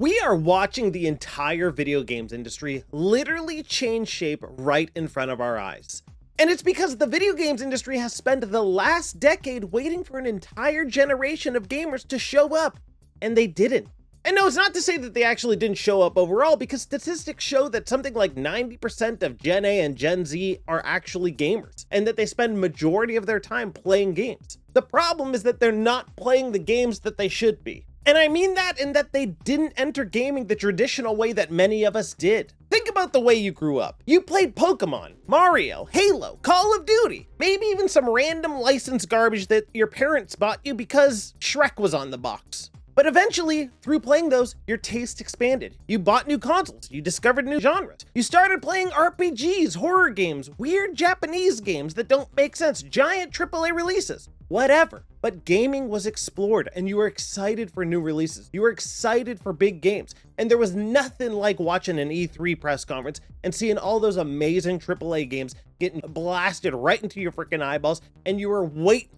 We are watching the entire video games industry literally change shape right in front of our eyes. And it's because the video games industry has spent the last decade waiting for an entire generation of gamers to show up, and they didn't. And no, it's not to say that they actually didn't show up overall, because statistics show that something like 90% of Gen A and Gen Z are actually gamers, and that they spend majority of their time playing games. The problem is that they're not playing the games that they should be. And I mean that in that they didn't enter gaming the traditional way that many of us did. Think about the way you grew up. You played Pokémon, Mario, Halo, Call of Duty, maybe even some random licensed garbage that your parents bought you because Shrek was on the box. But eventually, through playing those, your taste expanded. You bought new consoles, you discovered new genres. You started playing RPGs, horror games, weird Japanese games that don't make sense, giant AAA releases, whatever. But gaming was explored, and you were excited for new releases. You were excited for big games. And there was nothing like watching an E3 press conference and seeing all those amazing AAA games getting blasted right into your freaking eyeballs, and you were waiting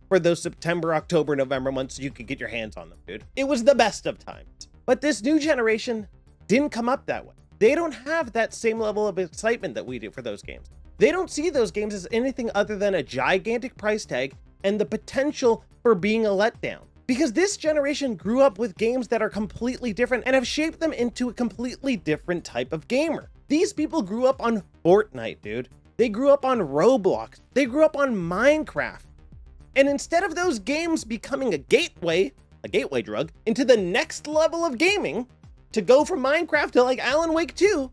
for those September, October, November months so you could get your hands on them, dude. It was the best of times. But this new generation didn't come up that way. They don't have that same level of excitement that we do for those games. They don't see those games as anything other than a gigantic price tag and the potential for being a letdown. Because this generation grew up with games that are completely different and have shaped them into a completely different type of gamer. These people grew up on Fortnite, dude. They grew up on Roblox. They grew up on Minecraft. And instead of those games becoming a gateway drug, into the next level of gaming, to go from Minecraft to like Alan Wake 2,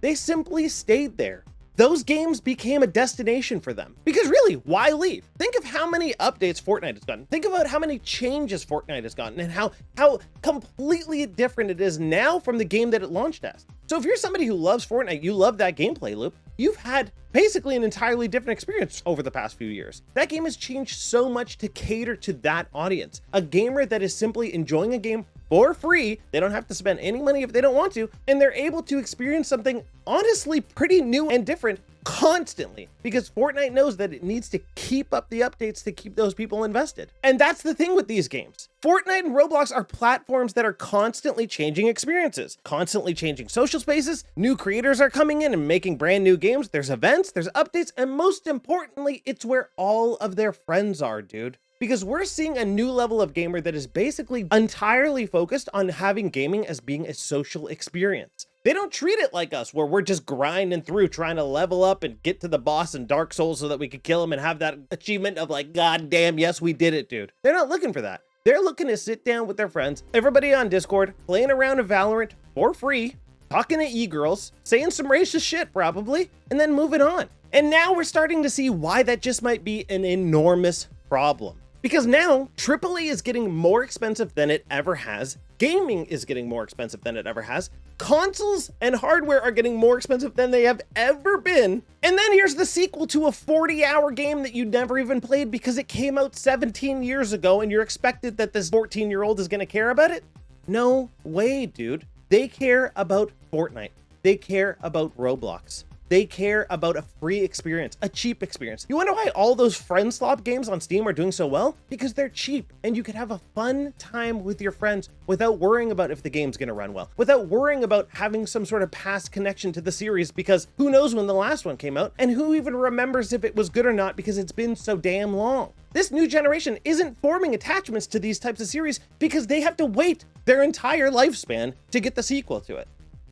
they simply stayed there. Those games became a destination for them. Because really, why leave? Think of how many updates Fortnite has gotten. Think about how many changes Fortnite has gotten and how completely different it is now from the game that it launched as. So if you're somebody who loves Fortnite, you love that gameplay loop, you've had basically an entirely different experience over the past few years. That game has changed so much to cater to that audience. A gamer that is simply enjoying a game for free, they don't have to spend any money if they don't want to, and they're able to experience something honestly pretty new and different constantly, because Fortnite knows that it needs to keep up the updates to keep those people invested. And that's the thing with these games. Fortnite and Roblox are platforms that are constantly changing experiences, constantly changing social spaces. New creators are coming in and making brand new games. There's events, there's updates, and most importantly, it's where all of their friends are, dude. Because we're seeing a new level of gamer that is basically entirely focused on having gaming as being a social experience. They don't treat it like us, where we're just grinding through trying to level up and get to the boss in Dark Souls so that we could kill him and have that achievement of like, God damn, yes, we did it, dude. They're not looking for that. They're looking to sit down with their friends, everybody on Discord, playing around in Valorant for free, talking to e-girls, saying some racist shit probably, and then moving on. And now we're starting to see why that just might be an enormous problem. Because now, AAA is getting more expensive than it ever has. Gaming is getting more expensive than it ever has. Consoles and hardware are getting more expensive than they have ever been. And then here's the sequel to a 40-hour game that you never even played because it came out 17 years ago and you're expected that this 14-year-old is gonna care about it? No way, dude. They care about Fortnite. They care about Roblox. They care about a free experience, a cheap experience. You wonder why all those friend slop games on Steam are doing so well? Because they're cheap and you can have a fun time with your friends without worrying about if the game's gonna run well, without worrying about having some sort of past connection to the series, because who knows when the last one came out and who even remembers if it was good or not because it's been so damn long. This new generation isn't forming attachments to these types of series because they have to wait their entire lifespan to get the sequel to it.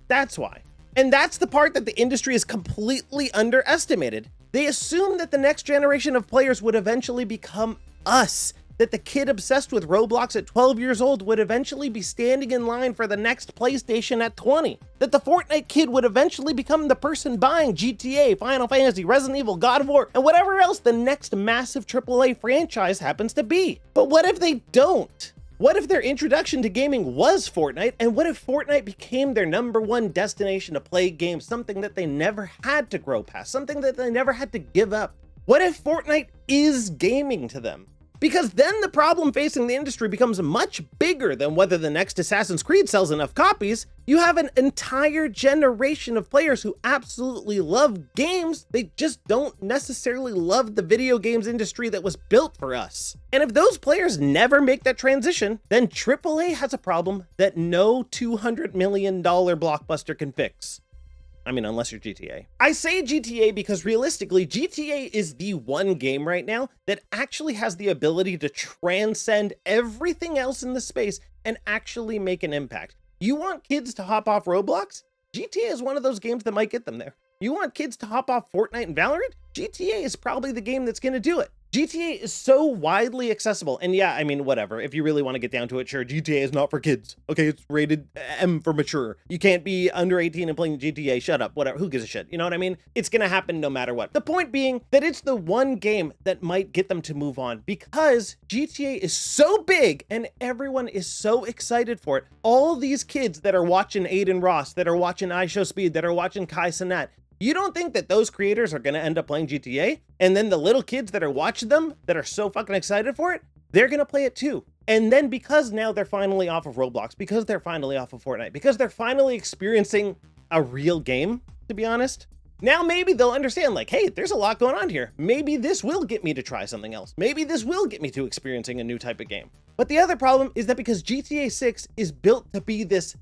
That's why. And that's the part that the industry is completely underestimated. They assume that the next generation of players would eventually become us, that the kid obsessed with Roblox at 12 years old would eventually be standing in line for the next PlayStation at 20, that the Fortnite kid would eventually become the person buying GTA, Final Fantasy, Resident Evil, God of War, and whatever else the next massive AAA franchise happens to be. But what if they don't? What if their introduction to gaming was Fortnite, and what if Fortnite became their #1 destination to play games, something that they never had to grow past, something that they never had to give up? What if Fortnite is gaming to them? Because then the problem facing the industry becomes much bigger than whether the next Assassin's Creed sells enough copies. You have an entire generation of players who absolutely love games, they just don't necessarily love the video games industry that was built for us. And if those players never make that transition, then AAA has a problem that no $200 million blockbuster can fix. I mean, unless you're GTA. I say GTA because realistically, GTA is the one game right now that actually has the ability to transcend everything else in the space and actually make an impact. You want kids to hop off Roblox? GTA is one of those games that might get them there. You want kids to hop off Fortnite and Valorant? GTA is probably the game that's going to do it. GTA is so widely accessible, and yeah, I mean, whatever. If you really want to get down to it, sure, GTA is not for kids. Okay, it's rated M for mature. You can't be under 18 and playing GTA, shut up, whatever, who gives a shit? You know what I mean? It's gonna happen no matter what. The point being that it's the one game that might get them to move on because GTA is so big and everyone is so excited for it. All these kids that are watching Aiden Ross, that are watching iShowSpeed, that are watching Kai Cenat, you don't think that those creators are going to end up playing GTA? And then the little kids that are watching them, that are so fucking excited for it, they're going to play it too. And then because now they're finally off of Roblox, because they're finally off of Fortnite, because they're finally experiencing a real game, to be honest, now maybe they'll understand, like, hey, there's a lot going on here. Maybe this will get me to try something else. Maybe this will get me to experiencing a new type of game. But the other problem is that because GTA 6 is built to be this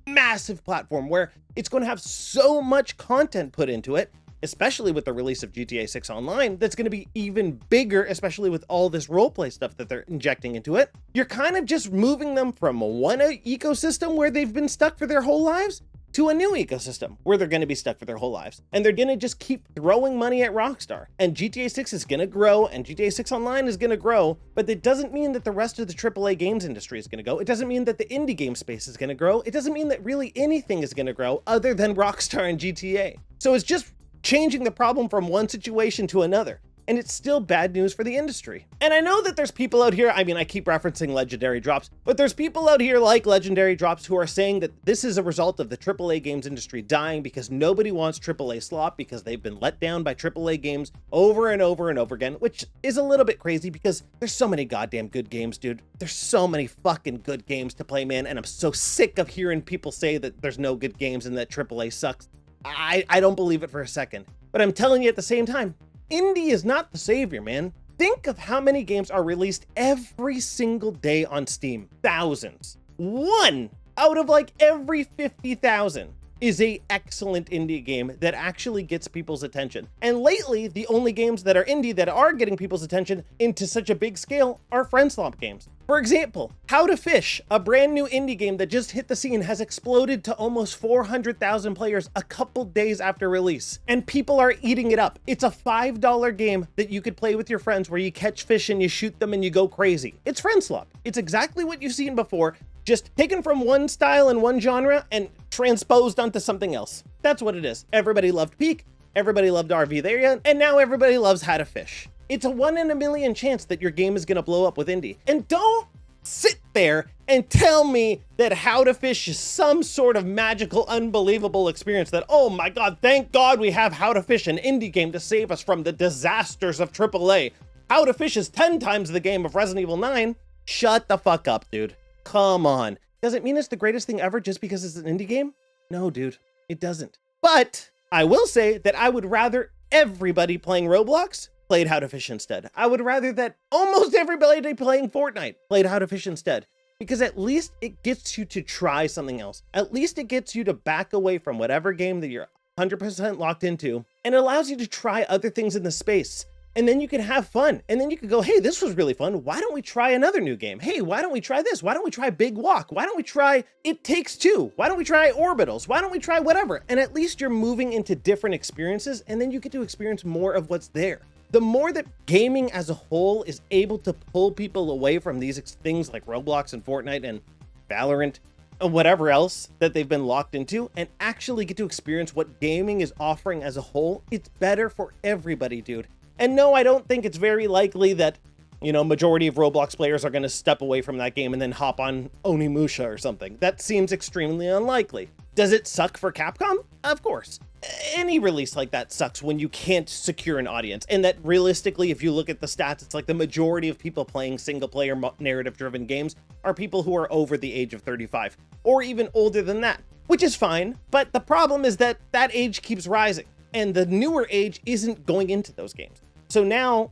massive platform where it's going to have so much content put into it, especially with the release of GTA 6 Online, that's going to be even bigger, especially with all this roleplay stuff that they're injecting into it. You're kind of just moving them from one ecosystem where they've been stuck for their whole lives to a new ecosystem where they're going to be stuck for their whole lives. And they're going to just keep throwing money at Rockstar. And GTA 6 is going to grow, and GTA 6 Online is going to grow, but it doesn't mean that the rest of the AAA games industry is going to go. It doesn't mean that the indie game space is going to grow. It doesn't mean that really anything is going to grow other than Rockstar and GTA. So it's just changing the problem from one situation to another. And it's still bad news for the industry. And I know that there's people out here, I mean, I keep referencing Legendary Drops, but there's people out here like Legendary Drops who are saying that this is a result of the AAA games industry dying because nobody wants AAA slop because they've been let down by AAA games over and over and over again, which is a little bit crazy because there's so many goddamn good games, dude. There's so many fucking good games to play, man, and I'm so sick of hearing people say that there's no good games and that AAA sucks. I don't believe it for a second, but I'm telling you at the same time, indie is not the savior, man. Think of how many games are released every single day on Steam. Thousands. One out of like every 50,000 is a excellent indie game that actually gets people's attention. And lately, the only games that are indie that are getting people's attention into such a big scale are friend slop games. For example, How to Fish, a brand new indie game that just hit the scene, has exploded to almost 400,000 players a couple days after release, and people are eating it up. It's a $5 game that you could play with your friends where you catch fish and you shoot them and you go crazy. It's friend slop. It's exactly what you've seen before, just taken from one style and one genre and transposed onto something else. That's what it is. Everybody loved Peak, everybody loved RV there, and now everybody loves How to Fish. It's a 1 in a million chance that your game is going to blow up with indie. And don't sit there and tell me that How to Fish is some sort of magical, unbelievable experience that, oh my God, thank God we have How to Fish, an indie game to save us from the disasters of AAA. How to Fish is 10 times the game of Resident Evil 9. Shut the fuck up, dude. Come on. Does it mean it's the greatest thing ever just because it's an indie game? No, dude, it doesn't. But I will say that I would rather everybody playing Roblox played How to Fish instead. I would rather that almost everybody playing Fortnite played How to Fish instead, because at least it gets you to try something else. At least it gets you to back away from whatever game that you're 100% locked into, and it allows you to try other things in the space. And then you can have fun. And then you can go, hey, this was really fun. Why don't we try another new game? Hey, why don't we try this? Why don't we try Big Walk? Why don't we try It Takes Two? Why don't we try Orbitals? Why don't we try whatever? And at least you're moving into different experiences, and then you get to experience more of what's there. The more that gaming as a whole is able to pull people away from these things like Roblox and Fortnite and Valorant and whatever else that they've been locked into, and actually get to experience what gaming is offering as a whole, it's better for everybody, dude. And no, I don't think it's very likely that, you know, majority of Roblox players are going to step away from that game and then hop on Onimusha or something. That seems extremely unlikely. Does it suck for Capcom? Of course, any release like that sucks when you can't secure an audience. And that realistically, if you look at the stats, it's like the majority of people playing single player narrative driven games are people who are over the age of 35 or even older than that, which is fine. But the problem is that that age keeps rising and the newer age isn't going into those games. So now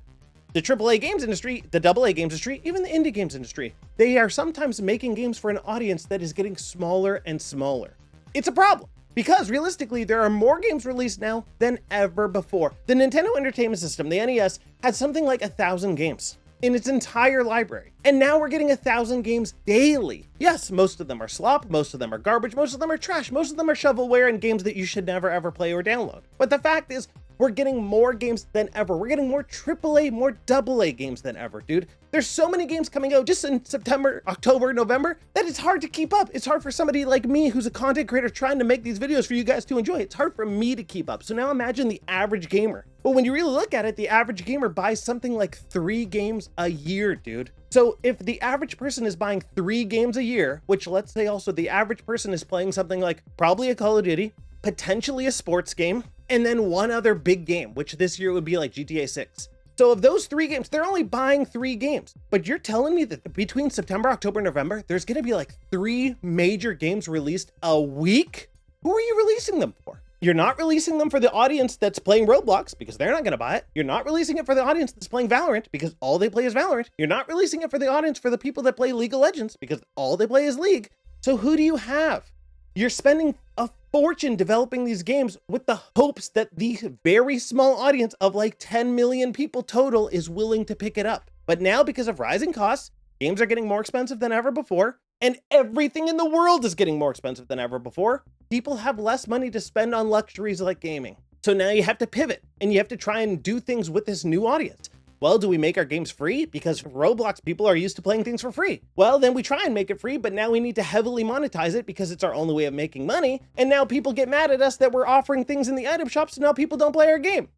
the AAA games industry, the AA games industry, even the indie games industry, they are sometimes making games for an audience that is getting smaller and smaller. It's a problem because realistically, there are more games released now than ever before. The Nintendo Entertainment System, the NES, had something like 1,000 games in its entire library. And now we're getting 1,000 games daily. Yes, most of them are slop, most of them are garbage, most of them are trash, most of them are shovelware and games that you should never ever play or download. But the fact is, we're getting more games than ever. We're getting more AAA, more AA games than ever, dude. There's so many games coming out just in September, October, November, that it's hard to keep up. It's hard for somebody like me who's a content creator trying to make these videos for you guys to enjoy. It's hard for me to keep up. So now imagine the average gamer. But when you really look at it, the average gamer buys something like 3 games a year, dude. So if the average person is buying 3 games a year, which let's say also the average person is playing something like probably a Call of Duty, potentially a sports game, and then one other big game, which this year would be like GTA 6. So of those 3 games, they're only buying 3 games. But you're telling me that between September, October, November, there's gonna be like 3 major games released a week? Who are you releasing them for? You're not releasing them for the audience that's playing Roblox because they're not gonna buy it. You're not releasing it for the audience that's playing Valorant because all they play is Valorant. You're not releasing it for the audience for the people that play League of Legends because all they play is League. So who do you have? You're spending a fortune developing these games with the hopes that the very small audience of like 10 million people total is willing to pick it up. But now because of rising costs, games are getting more expensive than ever before, and everything in the world is getting more expensive than ever before. People have less money to spend on luxuries like gaming. So now you have to pivot and you have to try and do things with this new audience. Well, do we make our games free? Because Roblox people are used to playing things for free. Well, then we try and make it free, but now we need to heavily monetize it because it's our only way of making money. And now people get mad at us that we're offering things in the item shop, so now people don't play our game.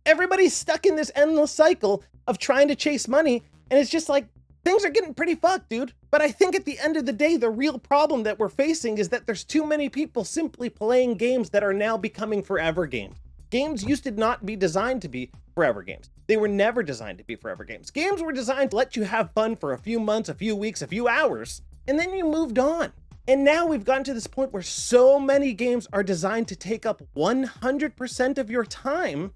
Everybody's stuck in this endless cycle of trying to chase money, and it's just like, things are getting pretty fucked, dude. But I think at the end of the day, the real problem that we're facing is that there's too many people simply playing games that are now becoming forever games. Games used to not be designed to be forever games. They were never designed to be forever games. Games were designed to let you have fun for a few months, a few weeks, a few hours, and then you moved on. And now we've gotten to this point where so many games are designed to take up 100% of your time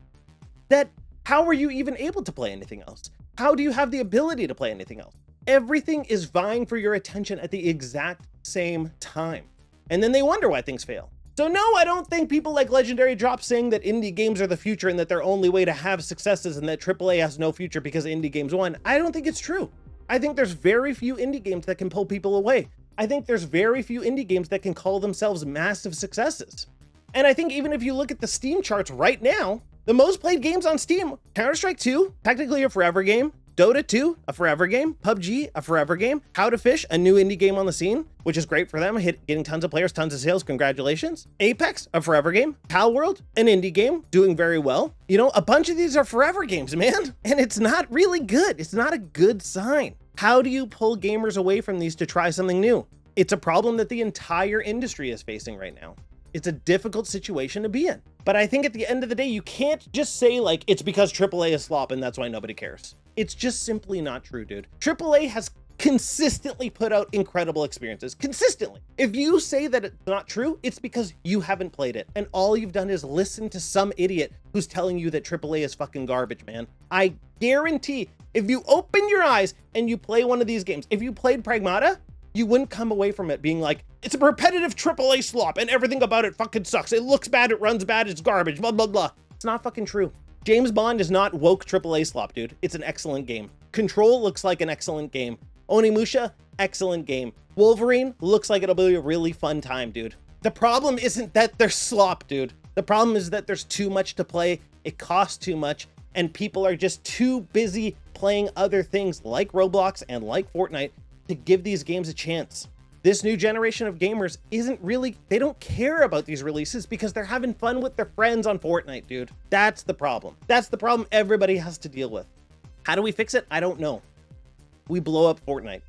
that how are you even able to play anything else? How do you have the ability to play anything else? Everything is vying for your attention at the exact same time. And then they wonder why things fail. So no, I don't think people like Legendary Drop saying that indie games are the future and that their only way to have successes and that AAA has no future because indie games won. I don't think it's true. I think there's very few indie games that can pull people away. I think there's very few indie games that can call themselves massive successes. And I think even if you look at the Steam charts right now, the most played games on Steam, Counter-Strike 2, technically a forever game, Dota 2, a forever game, PUBG, a forever game, How to Fish, a new indie game on the scene, which is great for them, getting tons of players, tons of sales, congratulations. Apex, a forever game, Palworld, an indie game, doing very well. You know, a bunch of these are forever games, man, and it's not really good. It's not a good sign. How do you pull gamers away from these to try something new? It's a problem that the entire industry is facing right now. It's a difficult situation to be in. But I think at the end of the day, you can't just say like, it's because AAA is slop and that's why nobody cares. It's just simply not true, dude. AAA has consistently put out incredible experiences, consistently. If you say that it's not true, it's because you haven't played it. And all you've done is listen to some idiot who's telling you that AAA is fucking garbage, man. I guarantee if you open your eyes and you play one of these games, if you played Pragmata, you wouldn't come away from it being like, it's a repetitive AAA slop and everything about it fucking sucks. It looks bad, it runs bad, it's garbage, blah, blah, blah. It's not fucking true. James Bond is not woke AAA slop, dude. It's an excellent game. Control looks like an excellent game. Onimusha, excellent game. Wolverine looks like it'll be a really fun time, dude. The problem isn't that they're slop, dude. The problem is that there's too much to play, it costs too much, and people are just too busy playing other things like Roblox and like Fortnite to give these games a chance. This new generation of gamers they don't care about these releases because they're having fun with their friends on Fortnite, dude. That's the problem. That's the problem everybody has to deal with. How do we fix it? I don't know. We blow up Fortnite.